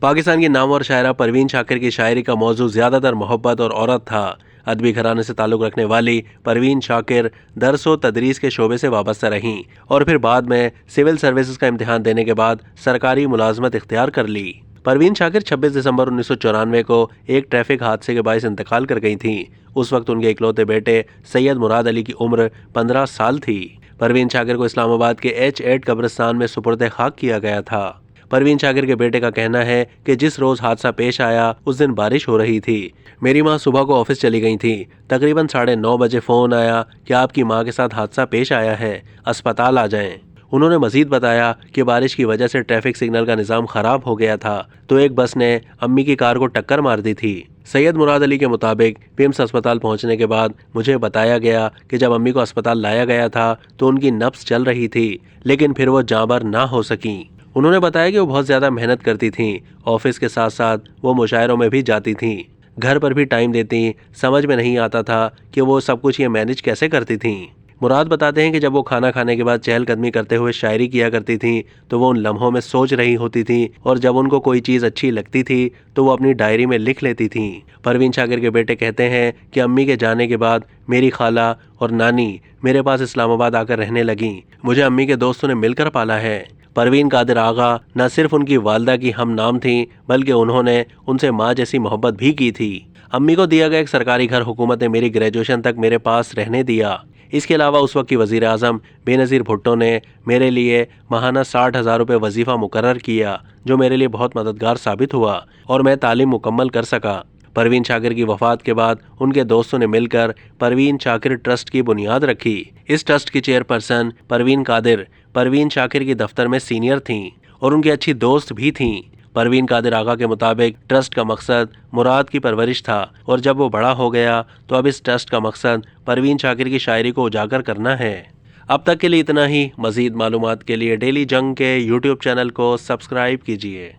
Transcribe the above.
पाकिस्तान की नामवर शायरा परवीन शाकिर की शायरी का मौजू ज़्यादातर मोहब्बत और औरत था। अदबी घराने से ताल्लुक़ रखने वाली परवीन शाकिर दरस व तदरीस के शोबे से वाबस्ता रहीं और फिर बाद में सिविल सर्विसेज का इम्तिहान देने के बाद सरकारी मुलाजमत इख्तियार कर ली। परवीन शाकिर 26 दिसंबर 1994 को एक ट्रैफिक हादसे के बायस इंतकाल कर गई थीं। उस वक्त उनके इकलौते बेटे सैयद मुराद अली की उम्र 15 साल थी। परवीन शाकिर को इस्लामाबाद के H8 कब्रिस्तान में सुपुर्द खाक किया गया था। परवीन शाकिर के बेटे का कहना है कि जिस रोज हादसा पेश आया उस दिन बारिश हो रही थी। मेरी मां सुबह को ऑफिस चली गई थी। तकरीबन 9:30 बजे फोन आया कि आपकी मां के साथ हादसा पेश आया है, अस्पताल आ जाएं। उन्होंने मजीद बताया कि बारिश की वजह से ट्रैफिक सिग्नल का निज़ाम ख़राब हो गया था तो एक बस ने अम्मी की कार को टक्कर मार दी थी। सैयद मुराद अली के मुताबिक पिम्स अस्पताल पहुंचने के बाद मुझे बताया गया कि जब अम्मी को अस्पताल लाया गया था तो उनकी नब्ज़ चल रही थी, लेकिन फिर वो जाँबर ना हो सकी। उन्होंने बताया कि वो बहुत ज़्यादा मेहनत करती थीं। ऑफिस के साथ साथ वो मुशायरों में भी जाती थीं, घर पर भी टाइम देती। समझ में नहीं आता था कि वो सब कुछ ये मैनेज कैसे करती थीं। मुराद बताते हैं कि जब वो खाना खाने के बाद चहलकदमी करते हुए शायरी किया करती थीं तो वो उन लम्हों में सोच रही होती थीं और जब उनको कोई चीज़ अच्छी लगती थी तो वो अपनी डायरी में लिख लेती थीं। परवीन शाकिर के बेटे कहते हैं कि अम्मी के जाने के बाद मेरी खाला और नानी मेरे पास इस्लामाबाद आकर रहने लगीं। मुझे अम्मी के दोस्तों ने मिलकर पाला है। परवीन कादिर आगा न सिर्फ उनकी वालदा की हम नाम थीं बल्कि उन्होंने उनसे माँ जैसी मोहब्बत भी की थी। अम्मी को दिया गया एक सरकारी घर हुकूमत ने मेरी ग्रेजुएशन तक मेरे पास रहने दिया। इसके अलावा उस वक्त की वज़ीर आज़म बेनज़ीर भुट्टो ने मेरे लिए माहाना 60,000 रुपये वजीफ़ा मुकर्रर किया, जो मेरे लिए बहुत मददगार साबित हुआ और मैं तालीम मुकम्मल कर सका। परवीन शाकिर की वफ़ात के बाद उनके दोस्तों ने मिलकर परवीन शाकिर ट्रस्ट की बुनियाद रखी। इस ट्रस्ट की चेयरपर्सन परवीन कादिर परवीन शाकिर की दफ्तर में सीनियर थीं और उनकी अच्छी दोस्त भी थीं। परवीन कादिर आगा के मुताबिक ट्रस्ट का मकसद मुराद की परवरिश था और जब वो बड़ा हो गया तो अब इस ट्रस्ट का मकसद परवीन शाकिर की शायरी को उजागर करना है। अब तक के लिए इतना ही। मज़ीद मालूमात के लिए डेली जंग के YouTube चैनल को सब्सक्राइब कीजिए।